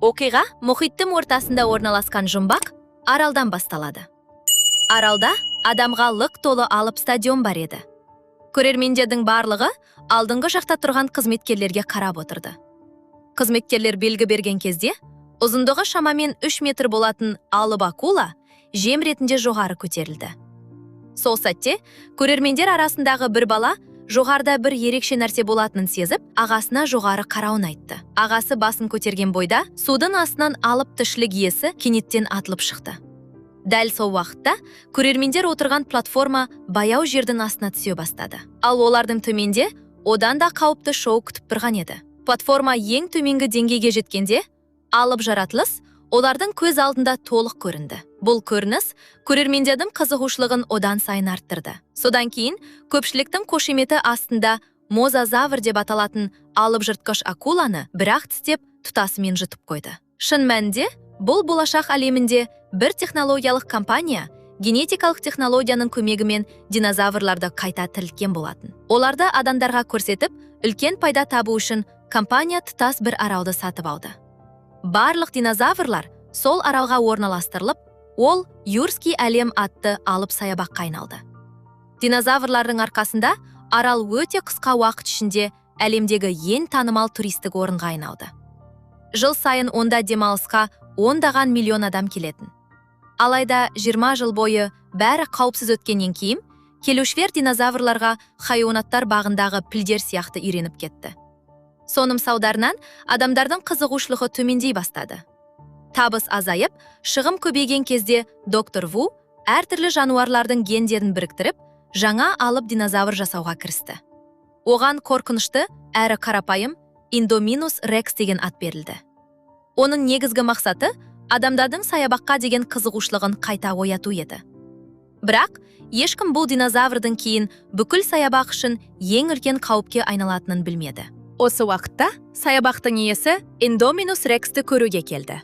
Оқиға мұхиттың ортасында орналасқан жұмбақ аралдан басталады. Аралда адамға лық толы алып стадион бар еді. Көрермендердің барлығы алдыңғы жақта тұрған қызметкерлерге қарап отырды. Қызметкерлер белгі берген кезде, ұзындығы шамамен 3 метр болатын алып акула жем ретінде жоғары көтерілді. Сол сәтте көрермендер арасындағы бір бала жоғарда бір ерекше нәрсе болатынын сезіп, ағасына жоғары қарауын айтты. Ағасы басын көтерген бойда, судың астынан алып тіршілік иесі кенеттен атылып шықты. Дәл сол уақытта көрермендер отырған платформа баяу жердің астына түсе бастады. Ал олардың төменде одан да қауіпті шоу күтіп тұрған еді. Платформа ең төменгі деңгейге жеткенде, алып жаратылыс олардың көз алдында толық көрінді. Бұл көрініс көрермендердің қызығушылығын одан сайын арттырды. Содан кейін көпшіліктің қошеметі астында мозазавр деп аталатын алып жыртқыш акуланы бір-ақ тістеп тұтасымен жұтып қойды. Шын мәнінде, бұл болашақ әлемінде бір технологиялық компания генетикалық технологияның көмегімен динозаврларды қайта тірілткен болатын. Оларды адамдарға көрсетіп, үлкен пайда табу үшін компания тұтас бір аралды сатып алды. Барлық динозаврлар сол аралға орналастырылып, ол Юрский әлем атты алып саябаққа айналды. Динозаврлардың арқасында арал өте қысқа уақыт ішінде әлемдегі ең танымал туристік орынға айналды. Жыл сайын онда демалысқа ондаған миллион адам келетін. Алайда 20 жыл бойы бәрі қауіпсіз өткеннен кейін, келушілер динозаврларға хайуанаттар бағындағы пілдер сияқты үйреніп кетті. Соның салдарынан адамдардың қызығушылығы төмендей бастады. Табыс азайып, шығым көбейген кезде доктор Ву әртүрлі жануарлардың гендерін біріктіріп, жаңа алып динозавр жасауға кірісті. Оған қорқынышты әрі қарапайым Indominus Rex деген ат берілді. Оның негізгі мақсаты адамдардың саябаққа деген қызығушылығын қайта ояту еді. Бірақ ешкім бұл динозаврдың кейін бүкіл саябақ үшін ең үлкен қауіпке айналатынын білмеді. Осы уақытта саябақтың иесі Indominus Rexті көруге келді.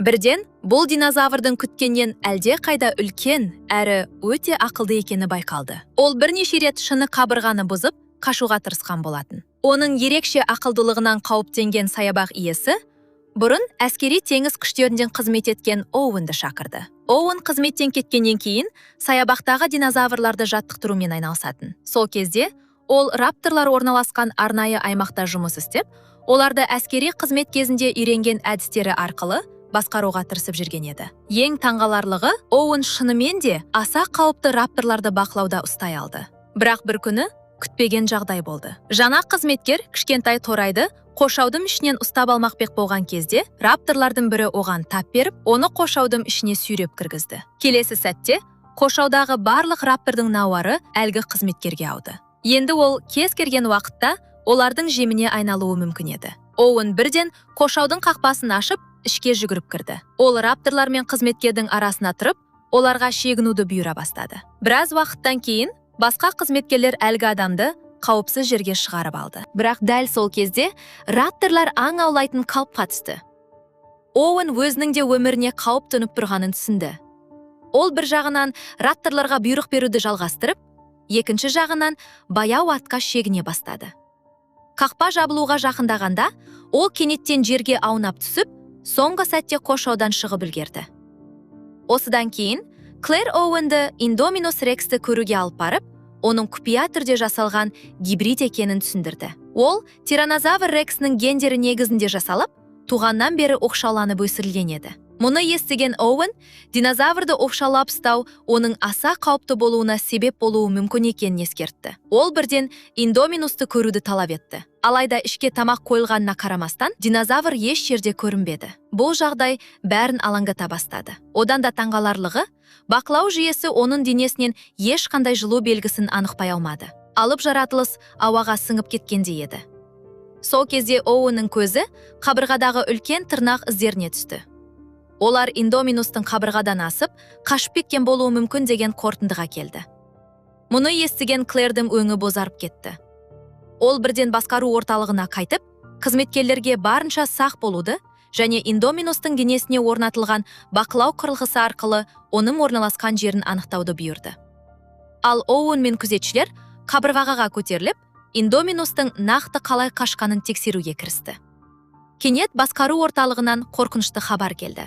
Бірден бұл динозаврдың күткеннен әлде қайда үлкен әрі өте ақылды екені байқалды. Ол бірнеше рет шыны қабырғаны бұзып, қашуға тырысқан болатын. Оның ерекше ақылдылығынан қауіптенген саябақ иесі бұрын әскери теңіз күштерінен қызмет еткен Оуэнді шақырды. Оуэн қызметтен кеткеннен кейін саябақтағы динозаврларды жаттықтырумен айналысатын. Сол кезде ол рапторлар орналасқан арнайы аймақта жұмыс істеп, оларды әскери қызмет кезінде үйренген әдістері арқылы басқаруға тырысып жүрген еді. Ең таңғаларлығы, Оуэн шынымен де аса қауіпті рапторларды бақылауда ұстай алды. Бірақ бір күні күтпеген жағдай болды. Жаңа қызметкер кішкентай торайды қоршаудың ішінен ұстап алмақпек болған кезде, рапторлардың бірі оған тап беріп, оны қоршаудың ішіне сүйреп кіргізді. Келесі сәтте қоршаудағы барлық раптордың науары әлгі қызметкерге ауды. Енді ол кез келген уақытта олардың жеміне айналуы мүмкін еді. Оуэн бірден қоршаудың қақпасын ашып, ішке жүгіріп кірді. Ол рапторлар мен қызметкердің арасына тұрып, оларға шегінуді бұйыра бастады. Біраз уақыттан кейін басқа қызметкерлер әлгі адамды қауіпсіз жерге шығарып алды. Бірақ дәл сол кезде рапторлар аң аулайтын қалыпқа түсті. Оуэн өзінің де өміріне қауіп төніп тұрғанын түсінді. Ол бір жағынан рапторларға бұйрық беруді жалғастырып, екінші жағынан баяу атқа шегіне бастады. Қақпа жабылуға жақындағанда, ол кенеттен жерге аунап түсіп, соңғы сәтте қоршаудан шығып үлгерді. Осыдан кейін, Клэр Оуэнді Indominus Rexті көруге алып барып, оның құпия түрде жасалған гибрид екенін түсіндірді. Ол Тиранозавр Рексінің гендері негізінде жасалып, туғаннан бері оқшауланып өсірілген еді. Мұны естіген Оуэн, динозаврды оқшаулап ұстау оның аса қауіпті болуына себеп болуы мүмкін екенін ескертті. Ол бірден Indominusты көруді талап етті. Алайда ішке тамақ қойылғанына қарамастан, динозавр еш жерде көрінбеді. Бұл жағдай бәрін алаңдата бастады. Одан да таңғаларлығы, бақылау жүйесі оның денесінен ешқандай жылу белгісін анықпай алмады. Алып жаратылыс ауаға сіңіп кеткендей еді. Сол кезде Оуэннің көзі қабырғадағы үлкен тырнақ іздеріне түсті. Олар Indominustың қабырғадан асып, қашып кеткен болуы мүмкін деген қорытындыға келді. Мұны естіген Клэрдің өңі бозарып кетті. Ол бірден басқару орталығына қайтып, қызметкерлерге барынша сақ болуды және Indominustың денесіне орнатылған бақылау құрылғысы арқылы оның орналасқан жерін анықтауды бұйырды. Ал Оуэн мен күзетшілер қабырғаға көтеріліп, Indominustың нақты қалай қашқанын тексеруге кірісті. Кенет басқару орталығынан қорқынышты хабар келді.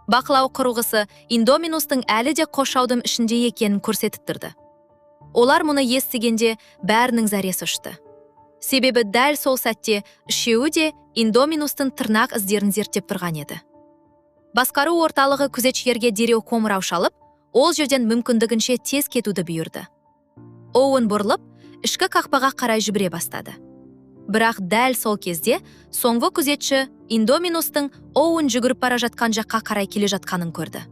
Бақылау құрылғысы Индоминустың әлі де қоршаудың ішінде екенін көрсетіп тұрды. Олар мұны естігенде бәрінің зәресі ұшты. Себебі дәл сол сәтте үшеуі де Индоминустың тырнақ іздерін зерттеп тұрған еді. Басқару орталығы күзетшілерге дереу қоңырау шалып, ол жерден мүмкіндігінше тез кетуді бұйырды. Оуэн бұрылып, ішкі қақпаға қарай жүгіре бастады. Бірақ дәл сол кезде соңғы күзетші Индоминустың Оуэн жүгіріп бара жатқан жаққа қарай келе жатқанын көрді.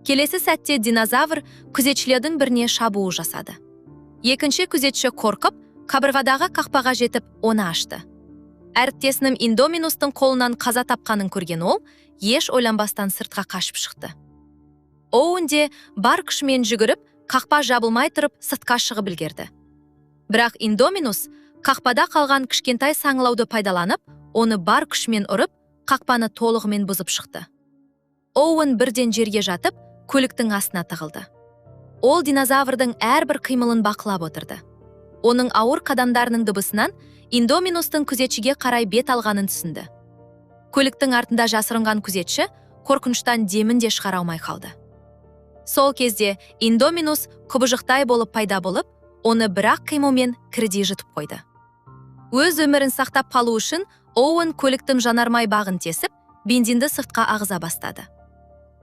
Келесі сәтте динозавр күзетшілердің біріне шабуыл жасады. Екінші күзетші қорқып, қабырғадағы қақпаға жетіп, оны ашты. Әріптесінің Индоминустың қолынан қаза тапқанын көрген ол, еш ойланбастан сыртқа қашып шықты. Оуэн де бар күшімен жүгіріп, қақпа жабылмай тұрып, сыртқа шығып үлгерді. Бірақ Индоминус қақпада қалған кішкентай саңылауды пайдаланып, оны бар күшімен ұрып, қақпаны толығымен бұзып шықты. Оуэн бірден жерге жатып, көліктің астына тығылды. Ол динозаврдың әрбір қимылын бақылап отырды. Оның ауыр қадамдарының дыбысынан Индоминустың күзетшіге қарай бет алғанын түсінді. Көліктің артында жасырынған күзетші қорқыныштан демін де шығара алмай қалды. Сол кезде Индоминус құбыжықтай болып пайда болып, оны бірақ қимылмен кірдей жұтып қойды. Өз өмірін сақтап қалу үшін Оуэн көліктің жанармай бағын тесіп, бензинді сыртқа ағыза бастады.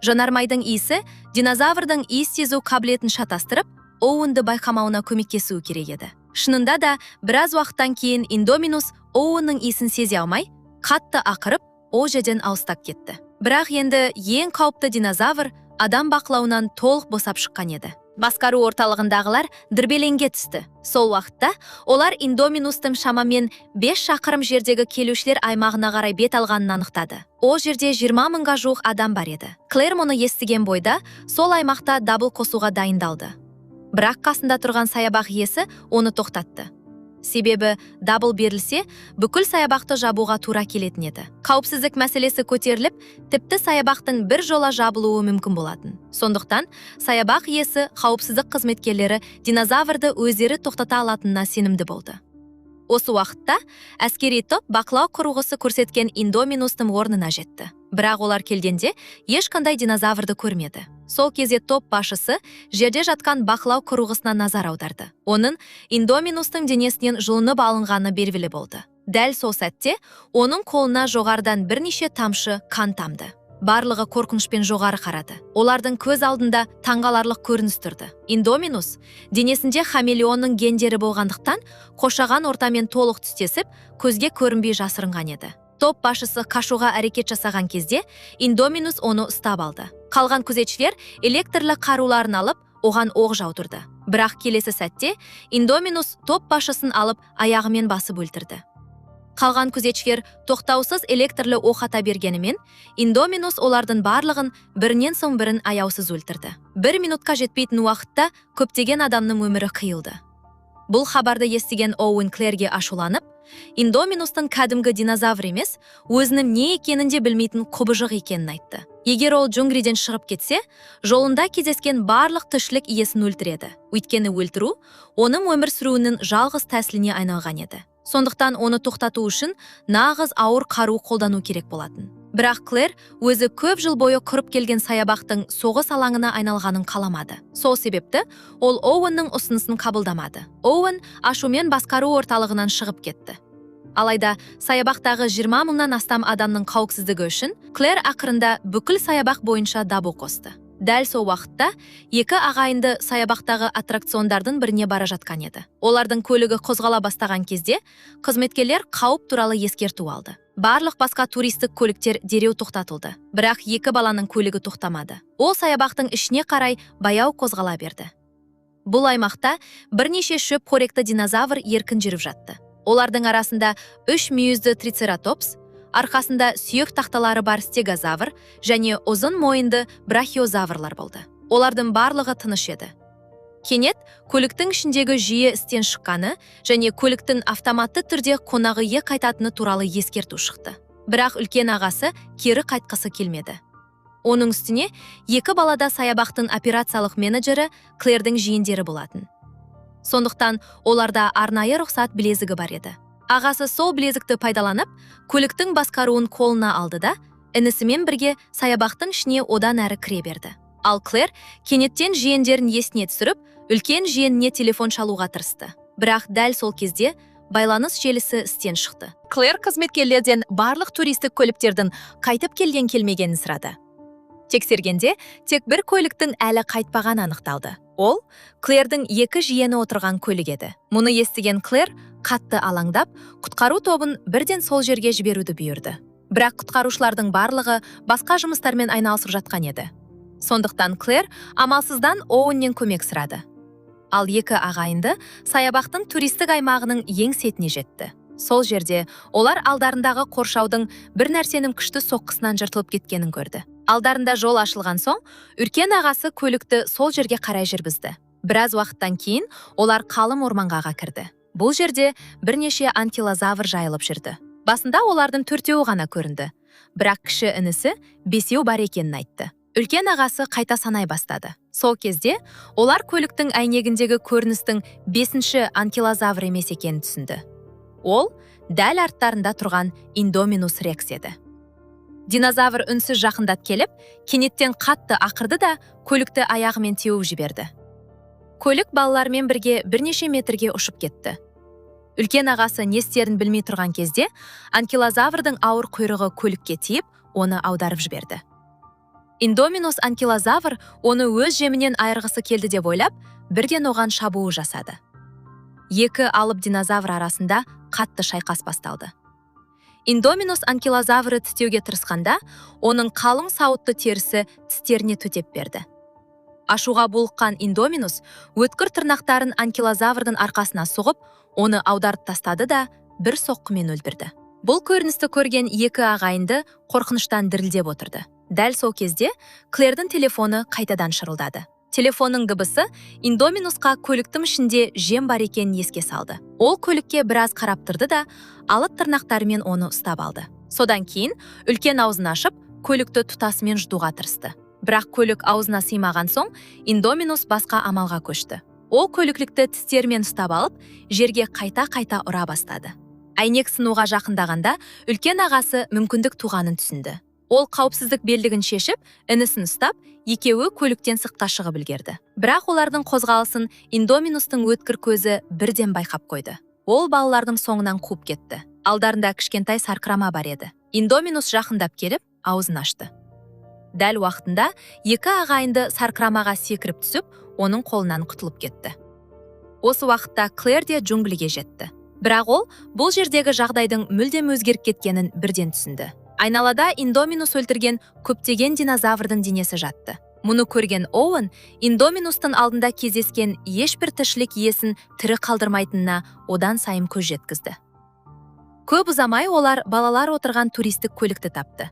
Жанармайдың иісі динозаврдың иіс сезу қабілетін шатастырып, Оуэнді байқамауына көмектесуі керек еді. Шынында да, біраз уақыттан кейін Индоминус Оуэннің иісін сезе алмай, қатты ақырып, ол жерден алыстап кетті. Бірақ енді ең қауіпті динозавр адам бақылауынан толық босап шыққан еді. Басқару орталығындағылар дүрбеленге түсті. Сол уақытта олар Индоминустың шамамен 5 шақырым жердегі келушілер аймағына қарай бет алғанын анықтады. Ол жерде 20 мыңға жуық адам бар еді. Клэр мұны естіген бойда сол аймақта дабыл қосуға дайындалды. Бірақ қасында тұрған саябақ иесі оны тоқтатты. Себебі дабыл берілсе, бүкіл саябақты жабуға тура келетін еді. Қауіпсіздік мәселесі көтеріліп, тіпті саябақтың бір жола жабылуы мүмкін болатын. Сондықтан, саябақ иесі қауіпсіздік қызметкерлері динозаврды өздері тоқтата алатынына сенімді болды. Осы уақытта әскери топ бақылау құрылғысы көрсеткен Индоминустың орнына жетті. Бірақ олар келгенде ешқандай динозаврды көрмеді. Сол кезде топ басшысы жерде жатқан бақылау құрылғысына назар аударды. Оның Индоминустың денесінен жұлынып алынғаны белгілі болды. Дәл сол сәтте оның қолына жоғарыдан бірнеше тамшы қан тамды. Барлығы қорқынышпен жоғары қарады. Олардың көз алдында таңғаларлық көрініс тұрды. Индоминус денесінде хамелеонның гендері болғандықтан, қоршаған ортамен толық түстесіп, көзге көрінбей жасырынған еді. Топ басшысы қашуға әрекет жасаған кезде Индоминус оны ұстап алды. Қалған күзетшілер электрлі қаруларын алып, оған оқ жаудырды. Бірақ келесі сәтте Индоминус топ басшысын алып, аяғымен басып өлтірді. Қалған күзетшілер тоқтаусыз электрлі оқ ата бергенімен, Индоминус олардың барлығын бірінен соң бірін аяусыз өлтірді. 1 минутқа жетпейтін уақытта көптеген адамның өмірі қиылды. Бұл хабарды естіген Оуэн Клэрге ашуланып, Индоминустың кәдімгі динозавр емес, өзінің не екенін де білмейтін құбыжық екенін айтты. Егер ол джунглиден шығып кетсе, жолында кездескен барлық тіршілік иесін өлтіреді. Өйткені өлтіру оның өмір сүруінің жалғыз тәсіліне айналған еді. Сондықтан оны тоқтату үшін нағыз ауыр қару қолдану керек болатын. Бірақ Клэр өзі көп жыл бойы құрып келген саябақтың соғыс алаңына айналғанын қаламады. Сол себепті ол Оуэннің ұсынысын қабылдамады. Оуэн ашумен басқару орталығынан шығып кетті. Алайда саябақтағы 20 мыңнан астам адамның қауіпсіздігі үшін Клэр ақырында бүкіл саябақ бойынша дабыл қосты. Дәл сол уақытта екі ағайынды саябақтағы аттракциондардың біріне бара жатқан еді. Олардың көлігі қозғала бастаған кезде қызметкерлер қауіп туралы ескерту алды. Барлық басқа туристік көліктер дереу тоқтатылды. Бірақ екі баланың көлігі тоқтамады. Ол саябақтың ішіне қарай баяу қозғала берді. Бұл аймақта бірнеше шөп қоректі динозавр еркін жүріп жатты. Олардың арасында 3 мүйізді трицератопс, арқасында сүйек тақталары бар стегозавр және ұзын мойынды брахиозаврлар болды. Олардың барлығы тыныш еді. Кенет көліктің ішіндегі жүйе істен шыққаны және көліктің автоматты түрде қонағыйе қайтатыны туралы ескерту шықты. Бірақ үлкен ағасы кері қайтқысы келмеді. Оның үстіне екі балада саябақтың операциялық менеджері Клэрдің жиендері болатын. Сондықтан оларда арнайы рұқсат білезігі бар еді. ағасы сол білезікті пайдаланып, көліктің басқаруын қолына алды да, інісімен бірге саябақтың ішіне одан әрі кіре берді. Ал Клэр кенеттен жиендерін есіне түсіріп, үлкен жиеніне телефон шалуға тырысты. Бірақ дәл сол кезде байланыс желісі істен шықты. Клэр қызметкерлерден барлық туристік көліктердің қайтып келген келмегенін сұрады. Тексергенде тек бір көліктің әлі қайтпаған анықталды. Ол Клэрдің екі жиені отырған көлік еді. Мұны естіген Клэр қатты алаңдап, құтқару тобын бірден сол жерге жіберуді бұйырды. Бірақ құтқарушылардың барлығы басқа жұмыстармен айналысып жатқан еді. Сондықтан Клэр амалсыздан Оуэннен көмек сұрады. Ал екі ағайынды саябақтың туристік аймағының ең сетіне жетті. Сол жерде олар алдарындағы қоршаудың бір нәрсенің күшті соққысынан жыртылып кеткенін көрді. Алдарында жол ашылған соң, үлкен ағасы көлікті сол жерге қарай жүргізді. Біраз уақыттан кейін олар қалың орманға кірді. Бұл жерде бірнеше анкилозавр жайылып жүрді. Басында олардың 4-еуі ғана көрінді. Бірақ кіші інісі 5-еу бар екенін айтты. Үлкен ағасы қайта санай бастады. Сол кезде олар көліктің әйнегіндегі көріністің 5-ші анкилозавр емес екенін түсінді. Ол дәл арттарында тұрған Индоминус Рекс еді. Динозавр үнсіз жақындап келіп, кенеттен қатты ақырды да көлікті аяғымен теуіп жіберді. Көлік балалармен бірге бірнеше метрге ұшып кетті. Үлкен ағасы не істерін білмей тұрған кезде, анкилозаврдың ауыр құйрығы көлікке тиіп, оны аударып жіберді. Индоминус анкилозавр оны өз жемінен айырғысы келді деп ойлап, бірден оған шабуыл жасады. Екі алып динозавр арасында қатты шайқас басталды. Индоминус анкилозавры тістеуге тырысқанда, оның қалың сауытты терісі тістеріне төтеп берді. Ашуға булыққан Индоминус өткір тырнақтарын анкилозаврдың арқасына соғып, оны аударып тастады да бір соққымен өлтірді. Бұл көріністі көрген екі ағайынды қорқыныштан дірілдеп отырды. Дәл сол кезде Клэрдің телефоны қайтадан шырылдады. Телефонның дыбысы Индоминусқа көліктің ішінде жем бар екенін еске салды. Ол көлікке біраз қарап тұрды да, алып тырнақтарымен оны ұстап алды. Содан кейін үлкен аузын ашып, көлікті тұтасымен жұтуға тырысты. Бірақ көлік аузына сыймаған соң, Индоминус басқа амалға көшті. Ол көліклікті тістерімен ұстап алып, жерге қайта-қайта ұра бастады. Әйнек сынуға жақындағанда, үлкен ағасы мүмкіндік туғанын түсінді. Ол қауіпсіздік белдігін шешіп, інісін ұстап, екеуі көліктен сыртқа шығып үлгерді. Бірақ олардың қозғалысын Индоминустың өткір көзі бірден байқап қойды. Ол балалардың соңынан қуып кетті. Алдарында кішкентай сарқырама бар еді. Индоминус жақындап келіп, аузын ашты. Дәл уақытында екі ағайынды сарқырамаға секіріп түсіп, оның қолынан құтылып кетті. Осы уақытта Клэр де джунглиге жетті. Бірақ ол бұл жердегі жағдайдың мүлдем өзгеріп кеткенін бірден түсінді. Айналада Индоминус өлтірген көптеген динозаврдың денесі жатты. Мұны көрген Оуэн Индоминустың алдында кездескен ешбір тіршілік иесін тірі қалдырмайтынына одан сайын көз жеткізді. Көп ұзамай олар балалар отырған туристік көлікті тапты.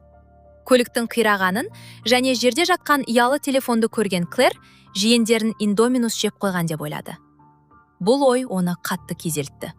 Көліктің қирағанын және жерде жатқан ұялы телефонды көрген Клэр жиендерін Индоминус жеп қойған деп ойлады. Бұл ой оны қатты күйзелтті.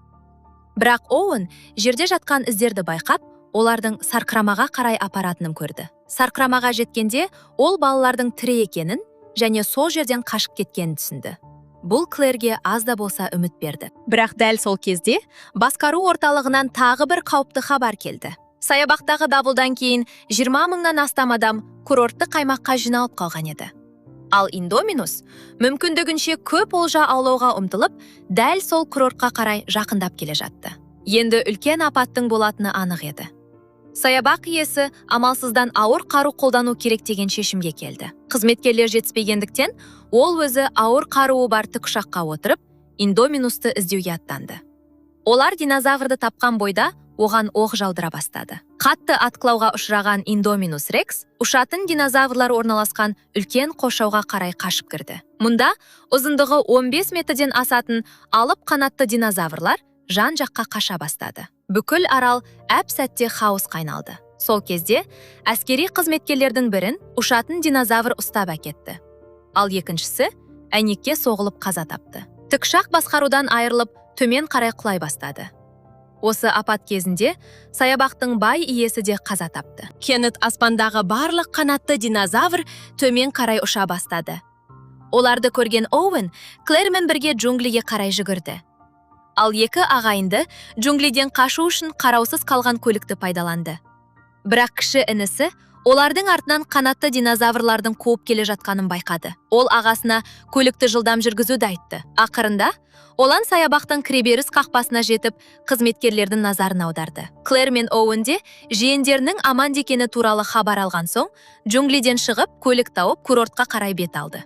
Бірақ Оуэн жерде жатқан іздерді байқап, олардың сарқырамаға қарай апаратынын көрді. Сарқырамаға жеткенде ол балалардың тірі екенін және сол жерден қашып кеткенін түсінді. Бұл Клэрге аз да болса үміт берді. Бірақ дәл сол кезде басқару орталығынан тағы бір қауіпті хабар келді. Саябақтағы дабылдан кейін 20 мыңнан астам адам курорттық аймаққа жиналып қалған еді. Ал Индоминус мүмкіндігінше көп олжа аулауға ұмтылып, дәл сол курортқа қарай жақындап келе жатты. Енді үлкен апаттың болатыны анық еді. Саябақ иесі амалсыздан ауыр қару қолдану керек деген шешімге келді. Қызметкерлер жетіспегендіктен, ол өзі ауыр қаруы бар тікұшаққа отырып, Индоминусты іздеуге аттанды. Олар динозаврды тапқан бойда оған оқ жаудыра бастады. Қатты атқылауға ұшыраған Индоминус Рекс ұшатын динозаврлар орналасқан үлкен қоршауға қарай қашып кірді. Мұнда ұзындығы 15 метрден асатын алып қанатты динозаврлар жан-жаққа қаша бастады. Бүкіл арал әп-сәтте хаосқа айналды. Сол кезде әскери қызметкерлердің бірін ұшатын динозавр ұстап әкетті. Ал екіншісі әйнекке соғылып қаза тапты. Тікұшақ басқарудан айырылып, төмен қарай құлай бастады. Осы апат кезінде саябақтың бай иесі де қаза тапты. Кеннет аспандағы барлық қанатты динозавр төмен қарай ұша бастады. Оларды көрген Оуэн Клэрмен бірге джунглиге қарай жүгірді. Ал екі ағайынды джунглиден қашу үшін қараусыз қалған көлікті пайдаланды. Бірақ кіші інісі олардың артынан қанатты динозаврлардың қуып келе жатқанын байқады. Ол ағасына көлікті жылдам жүргізуді айтты. Ақырында олар саябақтың кіреберіс қақпасына жетіп, қызметкерлердің назарын аударды. Клэр мен Оуэн де жиендерінің аман екені туралы хабар алған соң, джунглиден шығып, көлік тауып, курортқа қарай бет алды.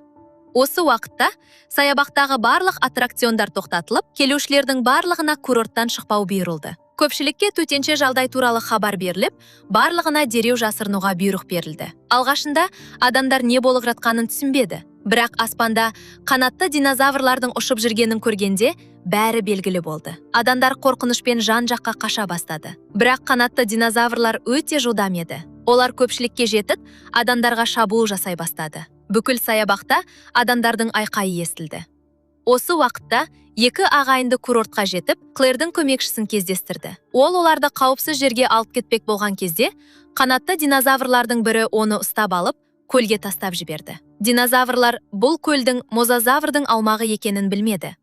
Осы уақытта саябақтағы барлық аттракциондар тоқтатылып, келушілердің барлығына курорттан шықпау бұйырылды. Көпшілікке төтенше жағдай туралы хабар беріліп, барлығына дереу жасырынуға бұйрық берілді. Алғашында адамдар не болып жатқанын түсінбеді. Бірақ аспанда қанатты динозаврлардың ұшып жүргенін көргенде бәрі белгілі болды. Адамдар қорқынышпен жан-жаққа қаша бастады. Бірақ қанатты динозаврлар өте жылдам еді. Олар көпшілікке жетіп, адамдарға шабуыл жасай бастады. Бүкіл саябақта адамдардың айқайы естілді. Осы уақытта екі ағайынды курортқа жетіп, Клэрдің көмекшісін кездестірді. Ол оларды қауіпсіз жерге алып кетпек болған кезде, қанатты динозаврлардың бірі оны ұстап алып, көлге тастап жіберді. Динозаврлар бұл көлдің мозазаврдың аумағы екенін білмеді.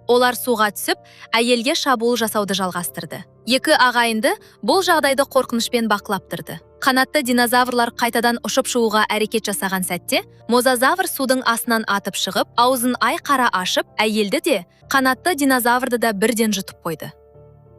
Олар суға түсіп, әйелге шабуыл жасауды жалғастырды. Екі ағайынды бұл жағдайды қорқынышпен бақылап тұрды. Қанатты динозаврлар қайтадан ұшып шығуға әрекет жасаған сәтте, мозазавр судың астынан атып шығып, аузын айқара ашып, әйелді де, қанатты динозаврды да бірден жұтып қойды.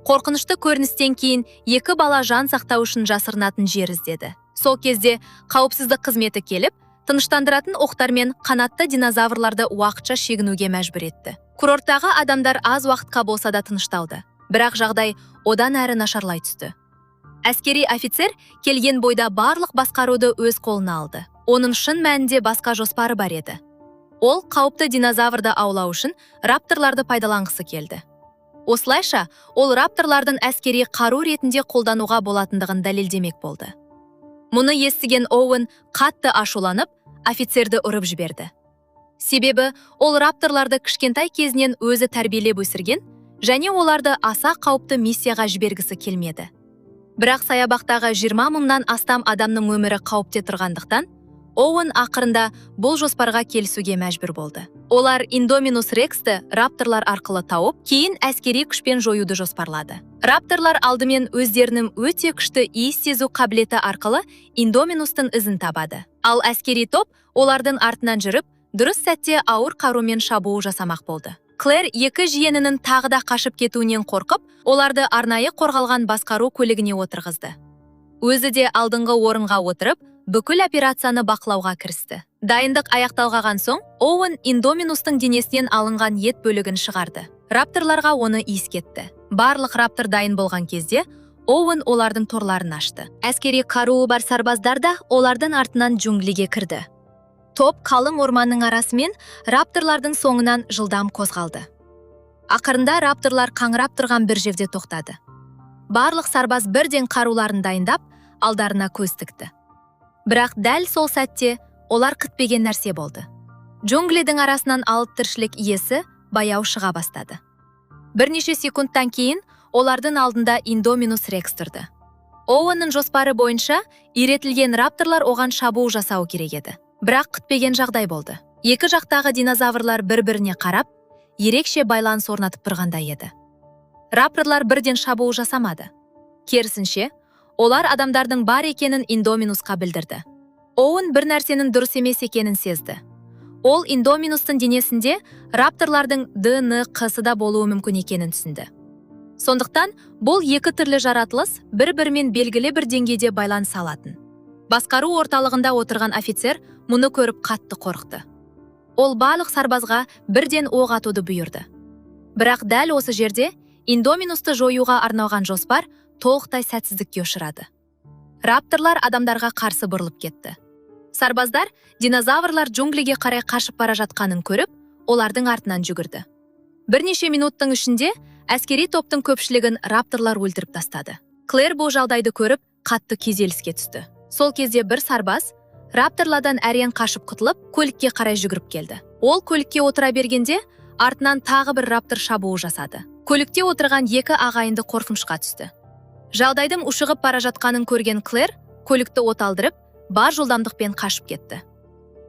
Қорқынышты көріністен кейін екі бала жан сақтау үшін жасырынатын жер іздеді. Сол кезде қауіпсіздік қызметі келіп, тыныштандыратын оқтармен қанатты динозаврларды уақытша шегінуге мәжбүр етті. Курорттағы адамдар аз уақытқа болса да тынышталды. Бірақ жағдай одан әрі нашарлай түсті. Әскери офицер келген бойда барлық басқаруды өз қолына алды. Оның шын мәнінде басқа жоспары бар еді. Ол қауіпті динозаврды аулау үшін рапторларды пайдаланғысы келді. Осылайша, ол рапторлардың әскери қару ретінде қолдануға болатындығын дәлелдемек болды. Мұны естіген Оуэн қатты ашуланып, офицерді ұрып жіберді. Себебі, ол рапторларды кішкентай кезінен өзі тәрбиелеп өсірген, және оларды аса қауіпті миссияға жібергісі келмеді. Бірақ саябақтағы 20 мыңнан астам адамның өмірі қауіпте тұрғандықтан, Оуэн ақырында бұл жоспарға келісуге мәжбүр болды. Олар Индоминус Рексті рапторлар арқылы тауып, кейін әскери күшпен жоюды жоспарлады. Рапторлар алдымен өздерінің өте күшті иіс сезу қабілеті арқылы Индоминустың ізін табады. Ал әскери топ олардың артынан жүріп, дұрыс сәтте ауыр қарумен шабуыл жасамақ болды. Клэр екі жиенінің тағы да қашып кетуінен қорқып, оларды арнайы қорғалған басқару көлігіне отырғызды. Өзі де алдыңғы орынға отырып, бүкіл операцияны бақылауға кірісті. Дайындық аяқталған соң, Оуэн Индоминустың денесінен алынған ет бөлігін шығарды. Рапторларға оны иіскетті. Барлық раптор дайын болған кезде, Оуэн олардың торларын ашты. Әскери қаруы бар сарбаздар да олардың артынан джунглиге кірді. Топ қалың орманның арасымен рапторлардың соңынан жылдам қозғалды. Ақырында рапторлар қаңырап тұрған бір жерде тоқтады. Барлық сарбаз бірден қаруларын дайындап, алдарына көз тікті. Бірақ дәл сол сәтте олар күтпеген нәрсе болды. Джунглидің арасынан алып тіршілік иесі баяу шыға бастады. Бірнеше секундтан кейін олардың алдында Индоминус Рекс тұрды. Оуэннің жоспары бойынша үйретілген рапторлар оған шабуыл жасау керек еді. Бірақ күтпеген жағдай болды. Екі жақтағы динозаврлар бір-біріне қарап, ерекше байланыс орнатып тұрғандай еді. Рапторлар бірден шабуыл жасамады. Керісінше, олар адамдардың бар екенін Индоминусқа білдірді. Оуэн бір нәрсенің дұрыс емес екенін сезді. Ол Индоминустың денесінде рапторлардың ДНК-сы да болуы мүмкін екенін түсінді. Сондықтан, бұл екі түрлі жаратылыс бір-бірімен белгілі бір деңгейде байланыс алатын. Басқару орталығында отырған офицер мұны көріп қатты қорықты. Ол барлық сарбазға бірден оқ атуды бұйырды. Бірақ дәл осы жерде Индоминусты жоюға арналған жоспар толықтай сәтсіздікке ұшырады. Рапторлар адамдарға қарсы бұрылып кетті. Сарбаздар динозаврлар джунглиге қарай қашып бара жатқанын көріп, олардың артынан жүгірді. Бірнеше минуттың ішінде әскери топтың көпшілігін рапторлар өлтіріп тастады. Клэр бұл жағдайды көріп, қатты күйзеліске түсті. Сол кезде бір сарбаз рапторладан әрең қашып құтылып, көлікке қарай жүгіріп келді. Ол көлікке отыра бергенде, артынан тағы бір раптор шабуыл жасады. Көлікте отырған екі ағайынды қорқынышқа түсті. Жағдайдың ушығып бара жатқанын көрген Клэр көлікті оталдырып, бар жылдамдықпен қашып кетті.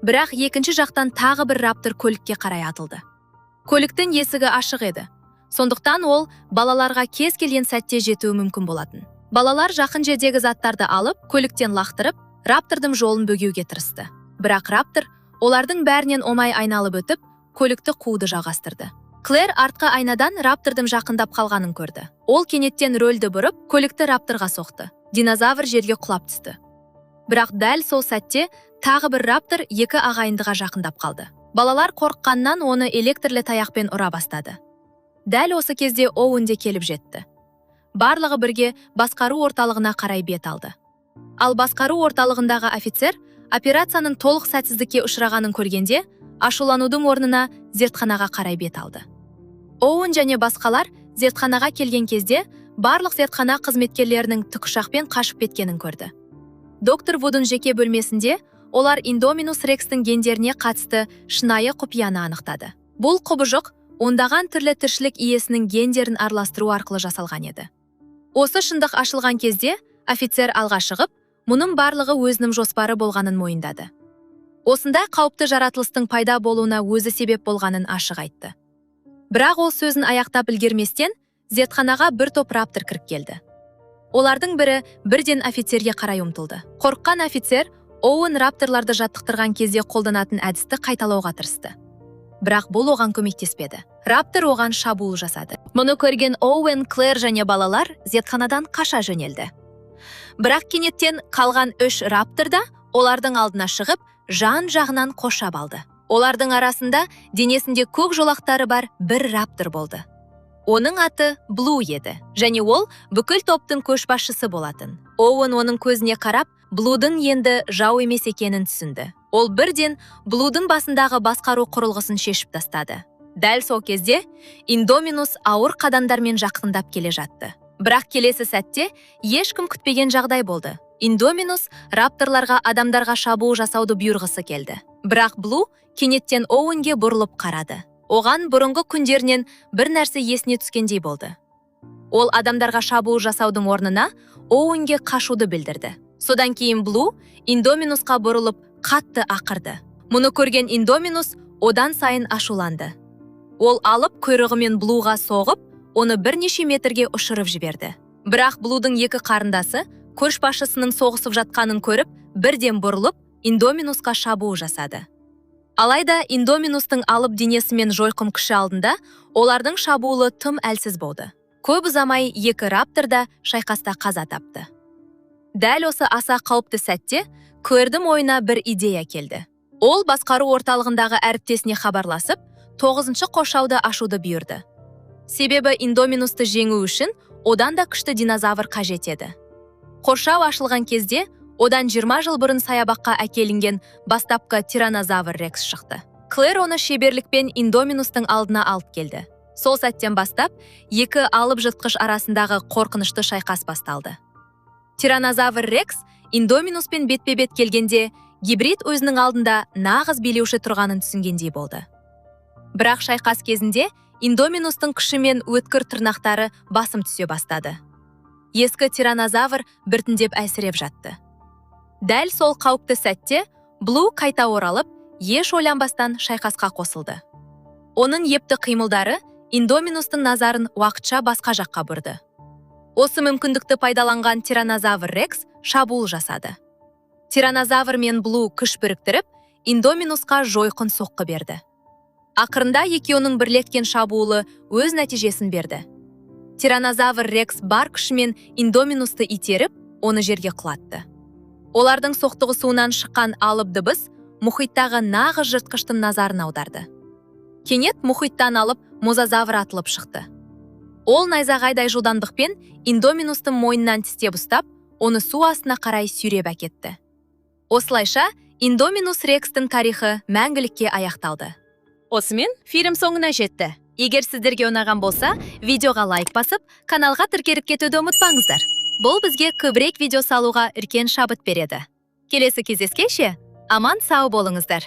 Бірақ екінші жақтан тағы бір раптор көлікке қарай атылды. Көліктің есігі ашық еді. Сондықтан ол балаларға кез келген сәтте жетуі мүмкін болатын. Балалар жақын жердегі заттарды алып, көліктен лақтырып, раптордың жолын бөгеуге тырысты. Бірақ раптор олардың бәрінен оңай айналып өтіп, көлікті қууды жалғастырды. Клэр артқы айнадан раптордың жақындап қалғанын көрді. Ол кенеттен рөлді бұрып, көлікті рапторға соқты. Динозавр жерге құлап түсті. Бірақ дәл сол сәтте тағы бір раптор екі ағайындыға жақындап қалды. Балалар қорыққаннан оны электрлі таяқпен ұра бастады. Дәл осы кезде Оуэн де келіп жетті. Барлығы бірге басқару орталығына қарай бет алды. Ал басқару орталығындағы офицер операцияның толық сәтсіздікке ұшырағанын көргенде, ашуланудың орнына зертханаға қарай бет алды. Оуэн және басқалар зертханаға келген кезде барлық зертхана қызметкерлерінің тікұшақпен қашып кеткенін көрді. Доктор Вудың жеке бөлмесінде олар Индоминус Рекстің гендеріне қатысты шынайы құпияны анықтады. Бұл құбыжық ондаған түрлі тіршілік иесінің гендерін араластыру арқылы жасалған еді. Осы шындық ашылған кезде офицер алға шығып, мұның барлығы өзінің жоспары болғанын мойындады. Осындай қауіпті жаратылыстың пайда болуына өзі себеп болғанын ашық айтты. Бірақ ол сөзін аяқтап үлгерместен, зертханаға бір топ раптор кіріп келді. Олардың бірі бірден офицерге қарай ұмтылды. Қорыққан офицер Оуэн рапторларды жаттықтырған кезде қолданатын әдісті қайталауға тырысты. Бірақ бұл оған көмектеспеді. Раптор оған шабуыл жасады. Мұны көрген Оуэн, Клэр және балалар зертханадан қаша жөнелді. Бірақ кенеттен қалған 3 раптор да олардың алдына шығып, жан-жағынан қоршап алды. Олардың арасында денесінде көк жолақтары бар бір раптор болды. Оның аты Блу еді, және ол бүкіл топтың көшбасшысы болатын. Оуэн оның көзіне қарап, Блудың енді жау емес екенін түсінді. Ол бірден Блудың басындағы басқару құрылғысын шешіп тастады. Дәл сол кезде Индоминус ауыр қадамдармен жақындап келе жатты. Бірақ келесі сәтте ешкім күтпеген жағдай болды. Индоминус рапторларға адамдарға шабуыл жасауды бұйырғысы келді. Бірақ Блу кенеттен Оуэнге бұрылып қарады. Оған бұрынғы күндерінен бір нәрсе есіне түскендей болды. Ол адамдарға шабуыл жасаудың орнына Оуэнге қашуды білдірді. Содан кейін Блу Индоминусқа бұрылып қатты ақырды. Мұны көрген Индоминус одан сайын ашуланды. Ол алып құйрығымен Блуға соғып, оны бірнеше метрге ұшырып жіберді. Бірақ Блудың екі қарындасы көшбасшысының соғысып жатқанын көріп, бірден бұрылып, Индоминусқа шабуыл жасады. Алайда Индоминустың алып денесімен жойқын күші алдында олардың шабуылы тым әлсіз болды. Көп ұзамай екі раптор да шайқаста қаза тапты. Дәл осы аса қауіпті сәтте Клэрдің ойына бір идея келді. Ол басқару орталығындағы әріптесіне хабарласып, 9-шы қоршауды ашуды бұйырды. Себебі Индоминусты жеңу үшін одан да күшті динозавр қажет еді. Қоршау ашылған кезде одан 20 жыл бұрын саябаққа әкелінген бастапқы тиранозавр Рекс шықты. Клэр оны шеберлікпен Индоминустың алдына алып келді. Сол сәттен бастап, екі алып жыртқыш арасындағы қорқынышты шайқас басталды. Тиранозавр Рекс Индоминуспен бетпе-бет келгенде, гибрид өзінің алдында нағыз билеуші тұрғанын түсінгендей болды. Бірақ шайқас кезінде Индоминустың күші мен өткір тырнақтары басым түсе бастады. Ескі тиранозавр біртіндеп әлсіреп жатты. Дәл сол қауіпті сәтте Блу қайта оралып, еш ойланбастан шайқасқа қосылды. Оның епті қимылдары Индоминустың назарын уақытша басқа жаққа бұрды. Осы мүмкіндікті пайдаланған тиранозавр Рекс шабуыл жасады. Тиранозавр мен Блу күш біріктіріп, Индоминусқа жойқын соққы берді. Ақырында екеуінің бірлескен шабуылы өз нәтижесін берді. Тиранозавр Рекс бар күшімен Индоминусты итеріп, оны жерге құлатты. Олардың соқтығысуынан шыққан алып дыбыс мұхиттағы нағыз жыртқыштың назарын аударды. Кенет мұхиттан алып мозазавр атылып шықты. Ол найзағайдай жылдамдықпен Индоминустың мойнынан тістеп ұстап, оны су астына қарай сүйреп әкетті. Осылайша Индоминус Рекстің тарихы мәңгілікке аяқталды. Осымен фильм соңына жетті. Егер сіздерге ұнаған болса, видеоға лайк басып, каналға тіркеліп кетуді ұмытпаңыздар. Бұл бізге көбірек видео салуға үлкен шабыт береді. Келесі кездескенше аман сау болыңыздар.